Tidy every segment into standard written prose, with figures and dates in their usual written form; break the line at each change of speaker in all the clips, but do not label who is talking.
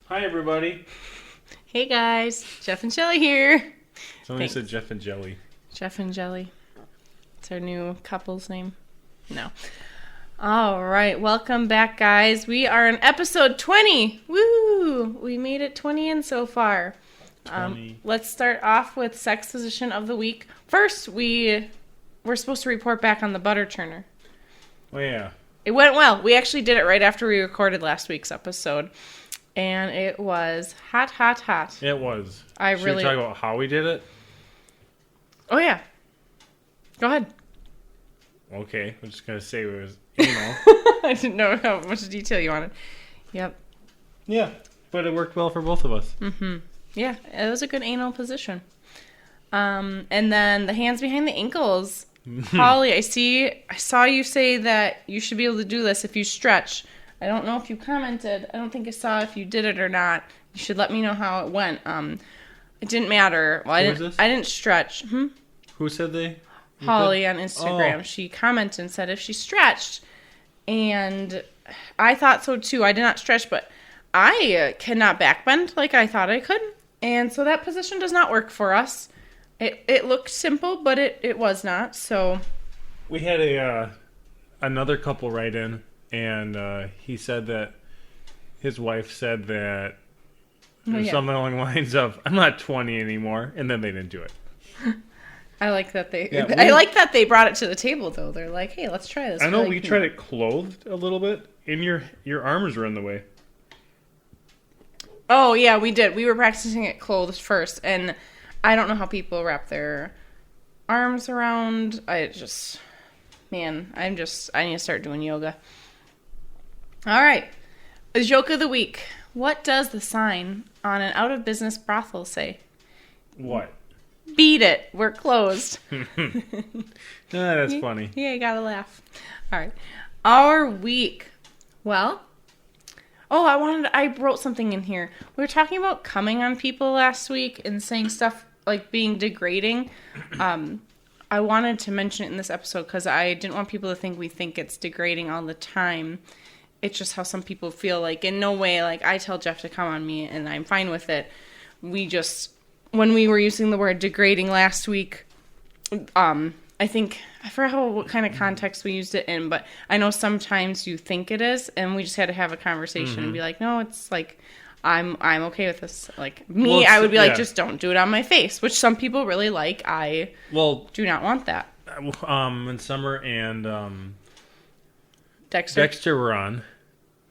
Hi, everybody.
Hey guys, Jeff and Shelly here.
Somebody said Jeff and Jelly.
Jeff and Jelly. It's our new couple's name. No. All right, welcome back, guys. We are on episode 20. Woo! We made it 20 in so far.
20.
Let's start off with sex position of the week. First, we're supposed to report back on the butter churner.
Oh, yeah.
It went well. We actually did it right after we recorded last week's episode. And it was hot, hot, hot.
It was.
Should
we talk about how we did it?
Oh, yeah. Go ahead.
Okay. I'm just going to say it was anal.
I didn't know how much detail you wanted. Yep.
Yeah. But it worked well for both of us.
Mm-hmm. Yeah, it was a good anal position. And then the hands behind the ankles. Holly, I saw you say that you should be able to do this if you stretch. I don't know if you commented. I don't think I saw if you did it or not. You should let me know how it went. It didn't matter. Well, I didn't stretch.
Who said they?
Holly on Instagram. Oh. She commented and said if she stretched. And I thought so too. I did not stretch, but I cannot backbend like I thought I could. And so that position does not work for us. It looked simple, but it was not. So
we had another couple write in. And he said that his wife said that something along the lines of, I'm not 20 anymore. And then they didn't do it.
I like that I like that they brought it to the table, though. They're like, hey, let's try this.
I know we tried it clothed a little bit. And your arms were in the way.
Oh, yeah, we did. We were practicing it clothed first. And I don't know how people wrap their arms around. I need to start doing yoga. All right. The joke of the week. What does the sign on an out-of-business brothel say?
What?
Beat it. We're closed.
That's funny.
Yeah, you gotta laugh. All right. Our week. Well, I wrote something in here. We were talking about coming on people last week and saying stuff like being degrading. I wanted to mention it in this episode because I didn't want people to think we think it's degrading all the time. It's just how some people feel. Like, in no way, like, I tell Jeff to come on me, and I'm fine with it. When we were using the word degrading last week, I forgot what kind of context we used it in, but I know sometimes you think it is, and we just had to have a conversation and be like, no, it's like, I'm okay with this. Like, me, I would be like, just don't do it on my face, which some people really like. I do not want that.
When Summer and
Dexter
were on,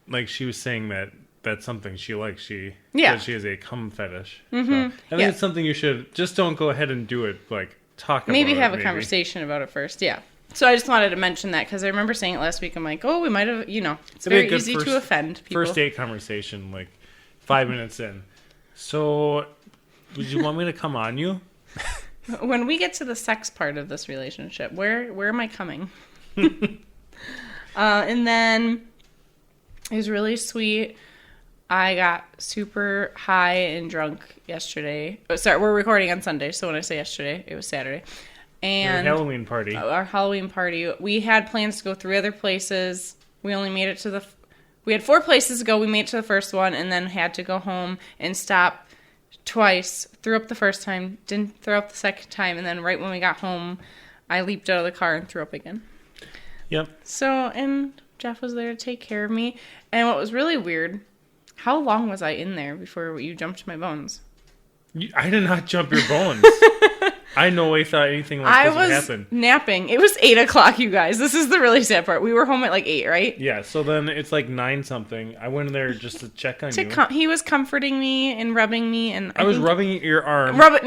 like, she was saying that that's something she likes. She has a cum fetish. Mm-hmm. So I think it's something you should just don't go ahead and do it. Like, talk about it.
Maybe have a conversation about it first. Yeah. So I just wanted to mention that because I remember saying it last week. I'm like, we might have. It's very easy to offend people.
First date conversation, like 5 minutes in. So, would you want me to come on you?
When we get to the sex part of this relationship, where am I coming? And then it was really sweet. I got super high and drunk yesterday. Oh, sorry, we're recording on Sunday, so when I say yesterday, it was Saturday. And
our Halloween party.
Our Halloween party. We had plans to go 3 other places. We only made it to we had 4 places to go. We made it to the first one and then had to go home and stop twice. Threw up the first time, didn't throw up the second time, and then right when we got home, I leaped out of the car and threw up again.
Yep.
So, and Jeff was there to take care of me. And what was really weird, how long was I in there before you jumped my bones?
I did not jump your bones. I no way thought anything like this would happen.
I was napping. It was 8 o'clock, you guys. This is the really sad part. We were home at like 8, right?
Yeah, so then it's like 9 something. I went in there just to check on you.
He was comforting me and rubbing me. And
I was rubbing your arm.
Not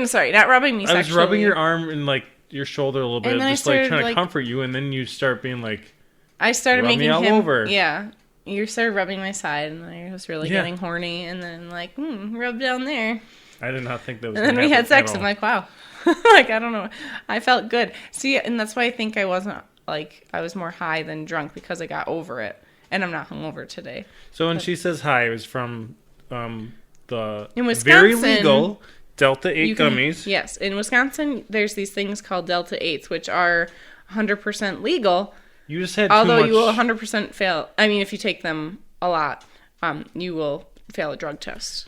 rubbing me sexually.
I was rubbing your arm and like your shoulder a little bit, just like trying to comfort you, and then you start being like,
I started making
him all over.
Yeah, you started rubbing my side, and I was really getting horny, and then like, rub down there.
I did not think that was.
And then we had sex. I'm like, wow, like I don't know, I felt good. See, and that's why I think I wasn't like I was more high than drunk because I got over it, and I'm not hungover today.
So when she says hi, it was from the
in Wisconsin,
very legal Delta 8 gummies.
Yes, in Wisconsin, there's these things called Delta 8s, which are 100% legal.
You just had
although
too much...
you will 100% fail. I mean, if you take them a lot, you will fail a drug test.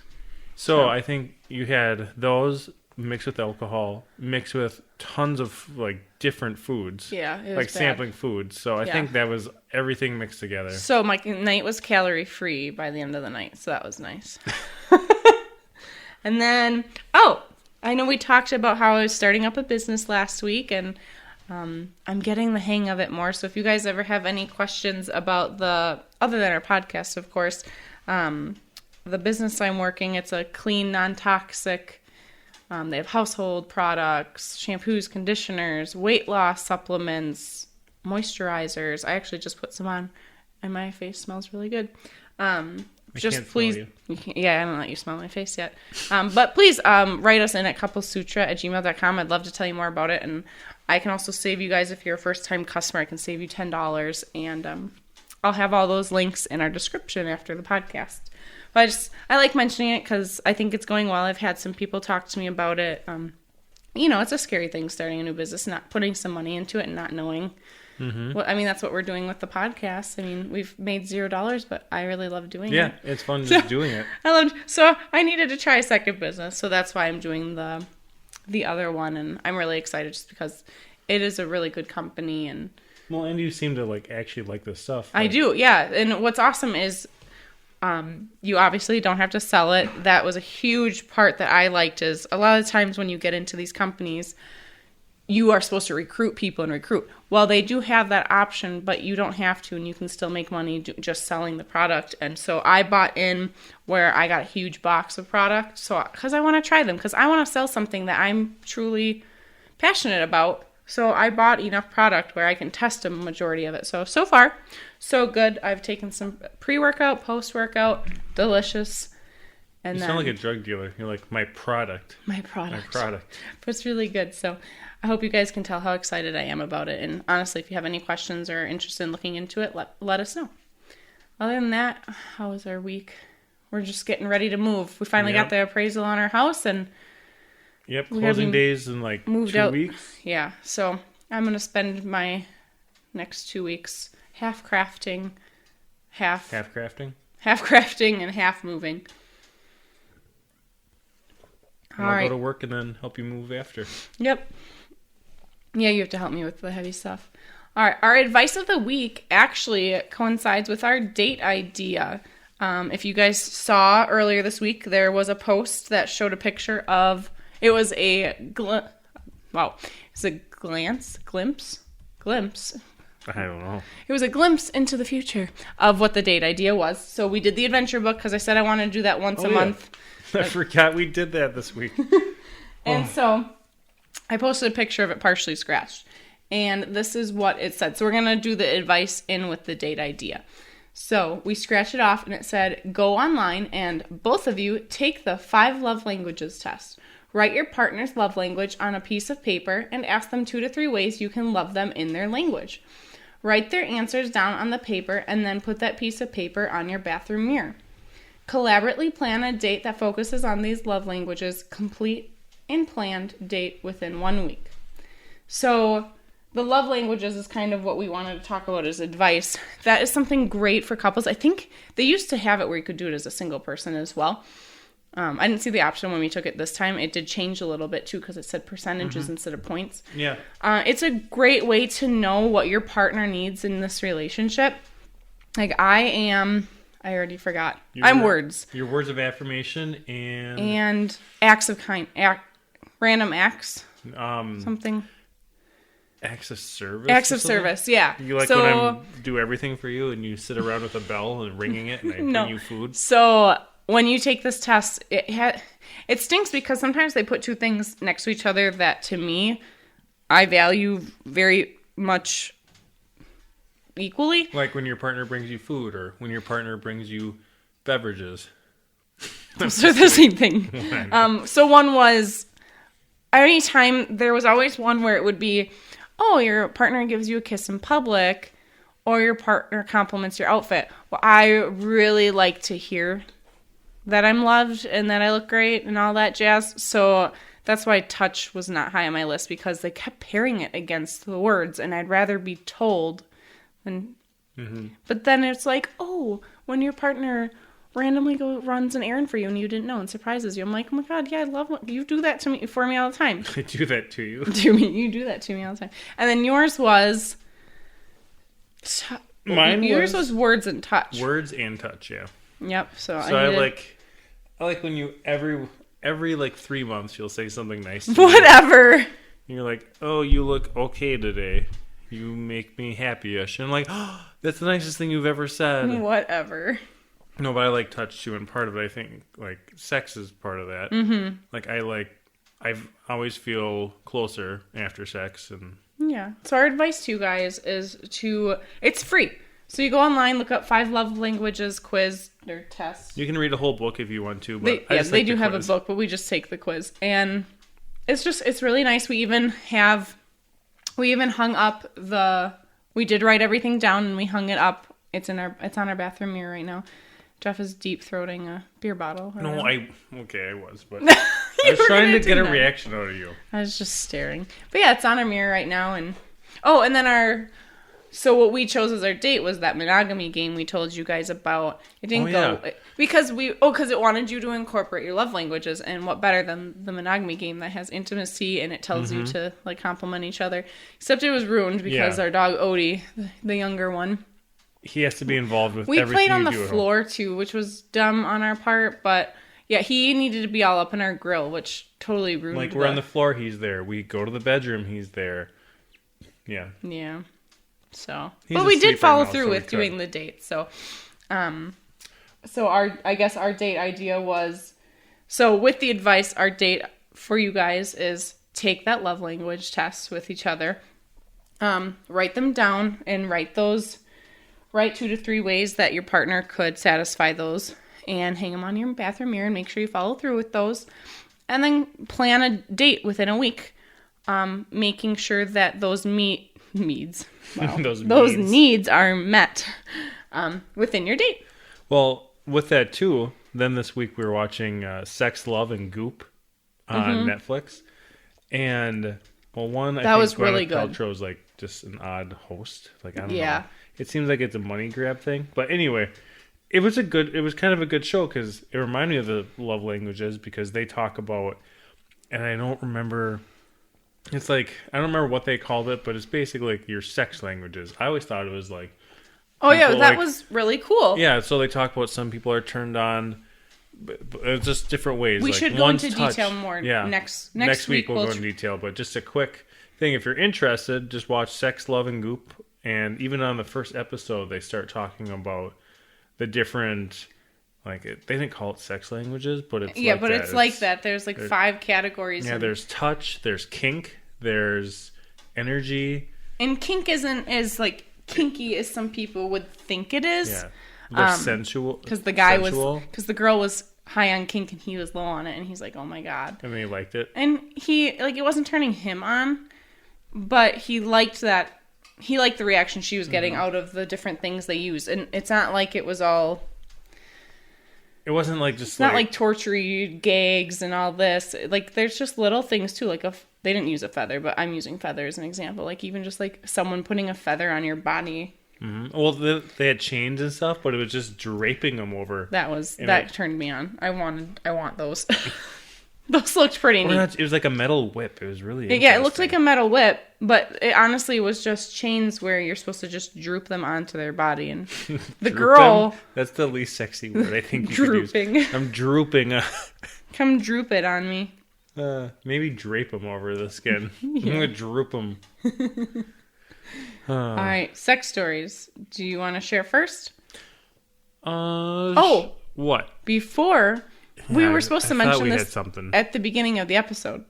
So I think you had those mixed with alcohol, mixed with tons of like different foods.
Yeah, it was
like
bad.
sampling foods. So I think that was everything mixed together.
So my night was calorie free by the end of the night, so that was nice. And then, I know we talked about how I was starting up a business last week, and I'm getting the hang of it more. So if you guys ever have any questions about other than our podcast, of course, the business I'm working, it's a clean, non-toxic. They have household products, shampoos, conditioners, weight loss supplements, moisturizers. I actually just put some on, and my face smells really good. Just please, you can't, I haven't let you smell my face yet. But please write us in at couplessutra@gmail.com. I'd love to tell you more about it, and I can also save you guys if you're a first-time customer. I can save you $10, and I'll have all those links in our description after the podcast. But I like mentioning it because I think it's going well. I've had some people talk to me about it. It's a scary thing starting a new business, not putting some money into it and not knowing. Mm-hmm. Well, I mean, that's what we're doing with the podcast. I mean, we've made $0, but I really love doing it.
Yeah, it's fun just doing it.
So I needed to try a second business, so that's why I'm doing the other one, and I'm really excited just because it is a really good company. And
you seem to actually like this stuff.
I do, yeah. And what's awesome is you obviously don't have to sell it. That was a huge part that I liked, is a lot of times when you get into these companies, you are supposed to recruit people and recruit. Well, they do have that option, but you don't have to, and you can still make money just selling the product. And so I bought in where I got a huge box of product, because I want to try them, because I want to sell something that I'm truly passionate about. So I bought enough product where I can test a majority of it. So far, so good. I've taken some pre-workout, post-workout, delicious. And
you sound like a drug dealer. You're like, my product.
My product.
But
it's really good. So I hope you guys can tell how excited I am about it. And honestly, if you have any questions or interested in looking into it, let us know. Other than that, how was our week? We're just getting ready to move. We finally got the appraisal on our house, and
closing days in 2 weeks.
Yeah, so I'm going to spend my next 2 weeks half crafting and half moving.
I'll go to work and then help you move after.
Yep. Yeah, you have to help me with the heavy stuff. All right, our advice of the week actually coincides with our date idea. If you guys saw earlier this week, there was a post that showed a picture of, it was a glimpse.
I don't know.
It was a glimpse into the future of what the date idea was. So we did the adventure book because I said I wanted to do that once a month.
I forgot we did that this week.
And so I posted a picture of it partially scratched. And this is what it said. So we're going to do the advice in with the date idea. So we scratched it off and it said, go online and both of you take the 5 love languages test. Write your partner's love language on a piece of paper and ask them 2 to 3 ways you can love them in their language. Write their answers down on the paper and then put that piece of paper on your bathroom mirror. Collaboratively plan a date that focuses on these love languages. Complete and planned date within 1 week. So the love languages is kind of what we wanted to talk about as advice. That is something great for couples. I think they used to have it where you could do it as a single person as well. I didn't see the option when we took it this time. It did change a little bit too because it said percentages instead of points.
Yeah.
It's a great way to know what your partner needs in this relationship. I already forgot. I'm words.
Your words of affirmation
and acts of random acts. Something.
Acts of service.
Acts of service, yeah.
You when I do everything for you and you sit around with a bell and ringing it and I bring you food?
So when you take this test, it stinks because sometimes they put 2 things next to each other that to me, I value very much equally.
Like when your partner brings you food or when your partner brings you beverages.
Those are the same thing. So one was, anytime, there was always one where it would be, oh, your partner gives you a kiss in public or your partner compliments your outfit. Well, I really like to hear that I'm loved and that I look great and all that jazz. So that's why touch was not high on my list, because they kept pairing it against the words and I'd rather be told than... But then it's like, oh, when your partner randomly runs an errand for you and you didn't know and surprises you. I'm like, oh my God, yeah, I love when you do that for me all the time.
I do that to you.
You do that to me all the time. And then yours was... Yours was words and touch.
Words and touch, yeah.
Yep. So
I like when you every like 3 months you'll say something nice to me.
Whatever.
And you're like, oh, you look okay today. You make me happy-ish. And I'm like, oh, that's the nicest thing you've ever said.
Whatever.
No, but I like touch too, and part of it, I think, like, sex is part of that.
Mm-hmm.
Like, I always feel closer after sex, and...
Yeah. So our advice to you guys is it's free. So you go online, look up 5 love languages quiz or test.
You can read a whole book if you want to, but
they do have a book, but we just take the quiz. And it's really nice. We even hung up we did write everything down and we hung it up. It's on our bathroom mirror right now. Jeff is deep throating a beer bottle.
No, I was, but I was trying to get a reaction out of you.
I was just staring. But yeah, it's on our mirror right now. And then so what we chose as our date was that monogamy game we told you guys about. It didn't go because it wanted you to incorporate your love languages, and what better than the monogamy game that has intimacy and it tells you to like compliment each other. Except it was ruined because our dog Odie, the younger one,
he has to be involved with everything.
We played on the floor too, which was dumb on our part, but yeah, he needed to be all up in our grill, which totally ruined.
Like we're on the floor, he's there. We go to the bedroom, he's there. Yeah.
Yeah. So, but we did follow through with doing the date. So, I guess our date idea was, so with the advice, our date for you guys is take that love language test with each other, write them down and write 2 to 3 ways that your partner could satisfy those and hang them on your bathroom mirror and make sure you follow through with those, and then plan a date within a week, making sure that those needs. Wow. those needs are met within your date.
Well, with that too, then this week we were watching Sex, Love, and Goop on Netflix. And, well, I think
was really good.
Paltrow's like just an odd host. Like, I don't know. It seems like it's a money grab thing. But anyway, it was kind of a good show because it reminded me of the love languages because they talk about, and I don't remember... It's like, I don't remember what they called it, but it's basically like your sex languages. I always thought it was like...
Oh, yeah, that was really cool.
Yeah, so they talk about some people are turned on, but it's just different ways.
We should go into detail more next week.
We'll go into detail, but just a quick thing. If you're interested, just watch Sex, Love, and Goop. And even on the first episode, they start talking about the different... Like, they didn't call it sex languages, but it's like that.
It's like that. There's like 5 categories.
Yeah, there's touch, there's kink, there's energy.
And kink isn't as, like, kinky as some people would think it is.
Yeah. There's sensual.
Because the girl was high on kink and he was low on it, and he's like, oh my God.
And he liked it.
And it wasn't turning him on, but he liked that. He liked the reaction she was getting out of the different things they use. And it's not like it was all...
It wasn't like just
it's not like torture gags and all this. Like, there's just little things too. Like, they didn't use a feather, but I'm using feather as an example. Like, even just like someone putting a feather on your body.
Mm-hmm. Well, they had chains and stuff, but it was just draping them over.
That turned me on. I want those. Those looked pretty neat.
It was like a metal whip. It was really
it looked like a metal whip, but it honestly was just chains where you're supposed to just droop them onto their body. And the girl...
Them? That's the least sexy word I think you
drooping.
Could use. I'm drooping.
Come droop it on me.
Maybe drape them over the skin. I'm going to droop them.
All right, sex stories. Do you want to share first?
What?
Before... We were supposed to mention this at the beginning of the episode.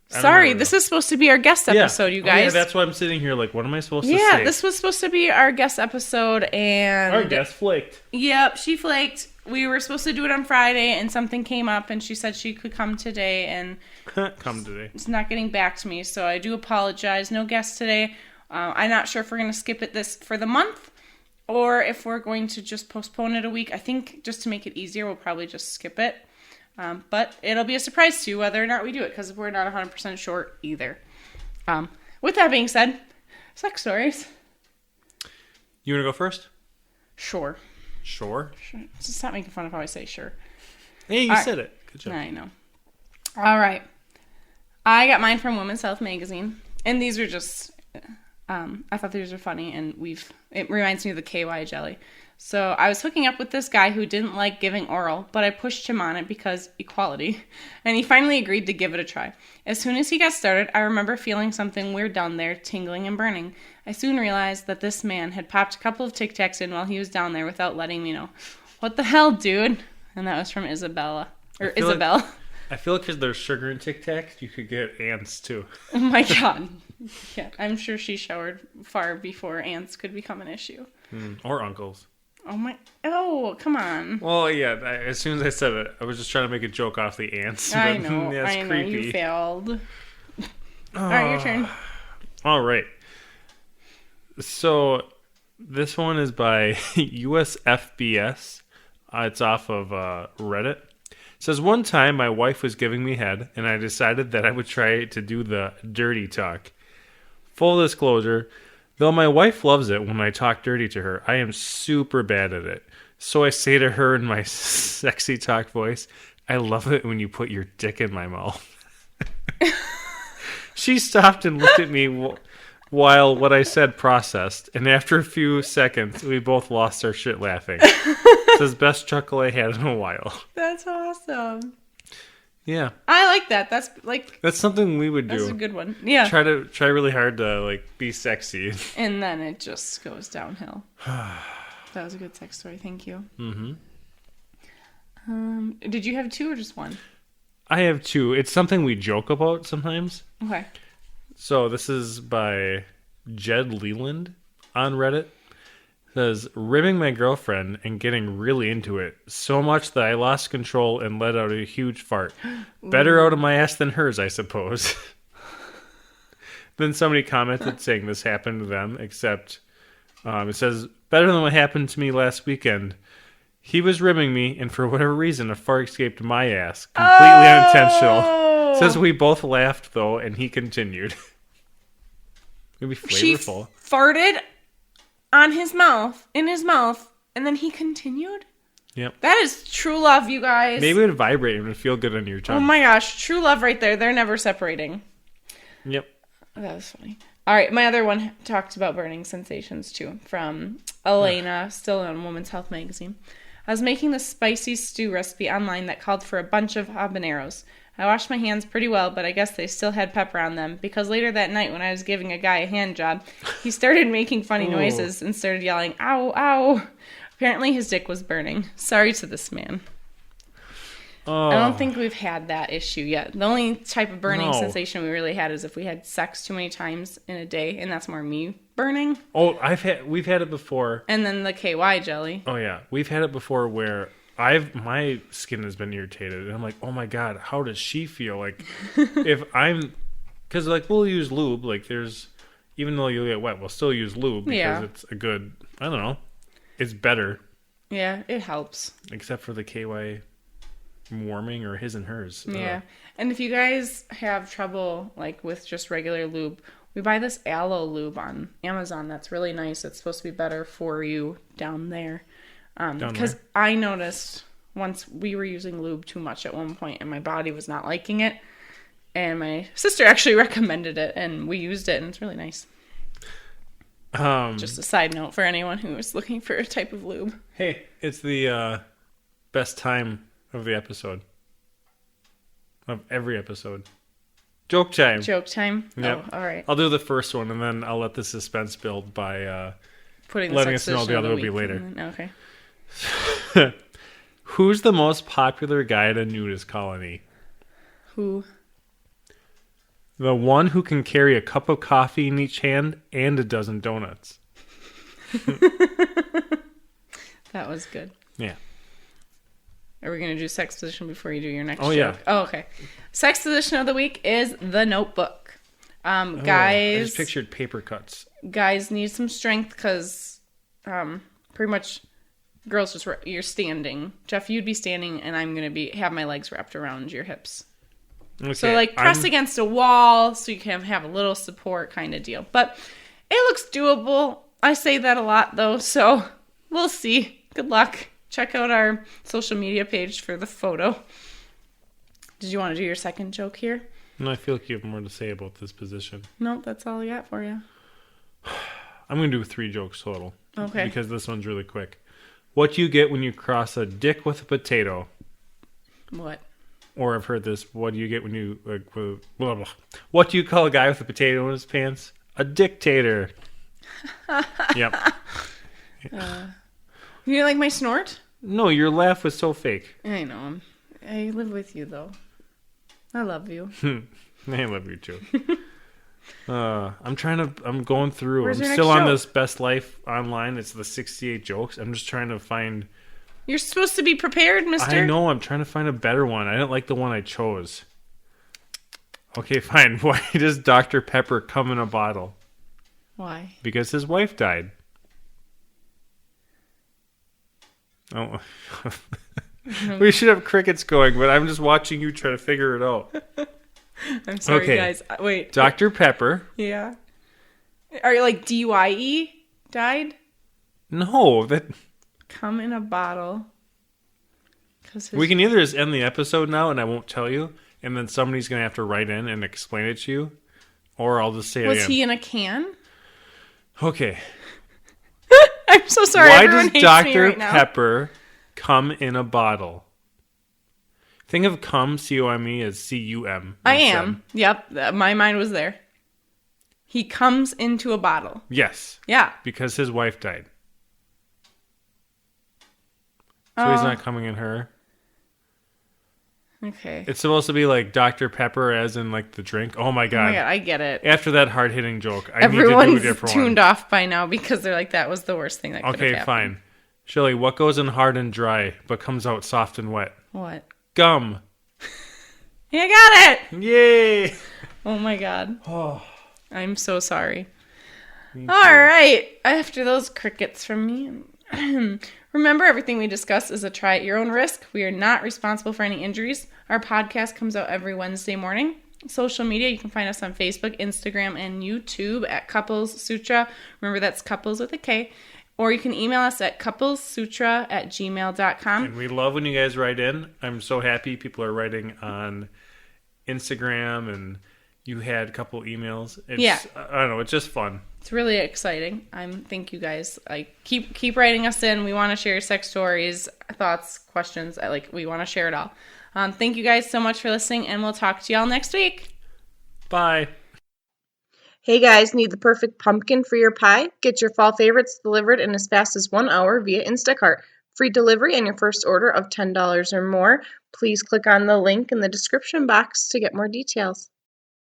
Sorry, this is supposed to be our guest episode, you guys.
That's why I'm sitting here like, what am I supposed to say?
Yeah, this was supposed to be our guest episode, and...
Our guest flaked.
Yep, she flaked. We were supposed to do it on Friday, and something came up, and she said she could come today, and... It's not getting back to me, so I do apologize. No guest today. I'm not sure if we're going to skip it this for the month, or if we're going to just postpone it a week. I think just to make it easier, we'll probably just skip it. But it'll be a surprise to you whether or not we do it, because we're not 100% sure either. With that being said, sex stories.
You want to go first?
Sure.
Sure.
Just stop making fun of how I say sure.
Hey, you said it. Good job.
I know. All right. I got mine from Women's Health Magazine. And these were just... I thought these were funny, and it reminds me of the KY jelly. So I was hooking up with this guy who didn't like giving oral, but I pushed him on it because equality. And he finally agreed to give it a try. As soon as he got started, I remember feeling something weird down there, tingling and burning. I soon realized that this man had popped a couple of Tic Tacs in while he was down there without letting me know. What the hell, dude? And that was from Isabella. Or Isabel.
I feel like because there's sugar in Tic Tacs, you could get ants too.
Oh my god. Yeah, I'm sure she showered far before ants could become an issue.
Or uncles.
Oh, come on.
Well, yeah, as soon as I said it, I was just trying to make a joke off the ants.
I know,
that's creepy.
You failed. All right, your turn.
All right. So, this one is by USFBS. It's off of Reddit. It says, one time my wife was giving me head, and I decided that I would try to do the dirty talk. Full disclosure, though my wife loves it when I talk dirty to her, I am super bad at it. So I say to her in my sexy talk voice, I love it when you put your dick in my mouth. She stopped and looked at me while what I said processed, and after a few seconds, we both lost our shit laughing. It's the best chuckle I had in a while.
That's awesome.
Yeah.
I like that. That's
something we would do.
That's a good one. Yeah.
Try really hard to be sexy.
And then it just goes downhill. That was a good sex story. Thank you. Mm-hmm. Did you have two or just one?
I have two. It's something we joke about sometimes.
Okay.
So this is by Jed Leland on Reddit. It says, ribbing my girlfriend and getting really into it. So much that I lost control and let out a huge fart. Better out of my ass than hers, I suppose. Then somebody commented saying this happened to them, except it says, better than what happened to me last weekend. He was ribbing me, and for whatever reason, a fart escaped my ass. Completely unintentional. Says we both laughed, though, and he continued. Maybe flavorful.
She farted on his mouth, in his mouth, and then he continued?
Yep.
That is true love, you guys.
Maybe it would vibrate and it would feel good on your tongue.
Oh my gosh, true love right there. They're never separating.
Yep.
That was funny. All right, my other one talked about burning sensations, too, from Elena, still on Women's Health Magazine. I was making this spicy stew recipe online that called for a bunch of habaneros. I washed my hands pretty well, but I guess they still had pepper on them, because later that night when I was giving a guy a hand job, he started making funny noises and started yelling, ow, ow. Apparently his dick was burning. Sorry to this man. I don't think we've had that issue yet. The only type of burning sensation we really had is if we had sex too many times in a day, and that's more me burning.
Oh, we've had it before.
And then the KY jelly.
Oh yeah, we've had it before where my skin has been irritated, and I'm like, oh my god, how does she feel? Like, because we'll use lube. Like, even though you get wet, we'll still use lube because it's a good. I don't know, it's better. Yeah,
it helps.
Except for the KY warming or his and hers.
Yeah, and if you guys have trouble with just regular lube, we buy this aloe lube on Amazon. That's really nice. It's supposed to be better for you down there. Because I noticed once we were using lube too much at one point and my body was not liking it. And my sister actually recommended it and we used it and it's really nice. Just a side note for anyone who is looking for a type of lube.
Hey, it's the best time of the episode. Of every episode. Joke time.
Joke time?
Yep.
Oh, all right.
I'll do the first one and then I'll let the suspense build by
letting
us know the other will be later.
Okay.
Who's the most popular guy at a nudist colony?
Who?
The one who can carry a cup of coffee in each hand and a dozen donuts.
That was good.
Yeah.
Are we going to do sex position before you do your next joke?
Yeah.
Oh, okay. Sex position of the week is The Notebook. Guys...
I just pictured paper cuts.
Guys need some strength because pretty much girls just... You're standing. Jeff, you'd be standing and I'm going to have my legs wrapped around your hips.
Okay,
so press against a wall so you can have a little support kind of deal. But it looks doable. I say that a lot though, so we'll see. Good luck. Check out our social media page for the photo. Did you want to do your second joke here?
No, I feel like you have more to say about this position.
Nope, that's all I got for you.
I'm going to do 3 jokes total.
Okay.
Because this one's really quick. What do you get when you cross a dick with a potato?
What?
Or I've heard this. What do you get when you... blah, blah. What do you call a guy with a potato in his pants? A dictator. Yep.
You like my snort?
No, your laugh was so fake.
I know. I live with you, though. I love you.
I love you, too. I'm going through.
Where's
I'm
your
still
next
on
joke?
this Best Life online. It's the 68 jokes. I'm just trying to find...
You're supposed to be prepared, mister.
I know. I'm trying to find a better one. I didn't like the one I chose. Okay, fine. Why does Dr. Pepper come in a bottle?
Why?
Because his wife died. Oh. We should have crickets going, but I'm just watching you try to figure it out.
I'm sorry,
Okay.
guys. Wait.
Dr. Pepper.
Yeah. Are you like DYE? Died?
No, that...
Come in a bottle.
We can either just end the episode now and I won't tell you, and then somebody's going to have to write in and explain it to you, or I'll just say it
Was
again.
he in a can?
Okay.
I'm so sorry.
Why
Everyone
does
hates
Dr.
me right now.
Pepper come in a bottle? Think of cum, C-O-M-E, as C-U-M.
I
instead.
am. Yep. My mind was there. He comes into a bottle.
Yes.
Yeah.
Because his wife died. So he's not coming in her.
Okay.
It's supposed to be like Dr. Pepper as in like the drink. Oh my
Oh
god.
my God, I get it.
After that hard-hitting joke, I
Everyone's
need to do a different
tuned
one.
off by now because they're like, that was the worst thing that could have
Okay,
happened.
fine. Shelley, what goes in hard and dry but comes out soft and wet?
What?
Gum.
Yeah, I got it!
Yay!
Oh my God.
Oh,
I'm so sorry.
me
All
too.
right. After those crickets from me. Remember, everything we discuss is a try at your own risk. We are not responsible for any injuries. Our podcast comes out every Wednesday morning. Social media, you can find us on Facebook, Instagram, and YouTube at Couples Sutra. Remember, that's couples with a K. Or you can email us at couplessutra@gmail.com.
And we love when you guys write in. I'm so happy people are writing on Instagram, and you had a couple emails.
Yeah.
I don't know. It's just fun.
It's really exciting. Thank you guys. Keep writing us in. We want to share your sex stories, thoughts, questions. We want to share it all. Thank you guys so much for listening, and we'll talk to y'all next week.
Bye.
Hey guys, need the perfect pumpkin for your pie? Get your fall favorites delivered in as fast as 1 hour via Instacart. Free delivery on your first order of $10 or more. Please click on the link in the description box to get more details.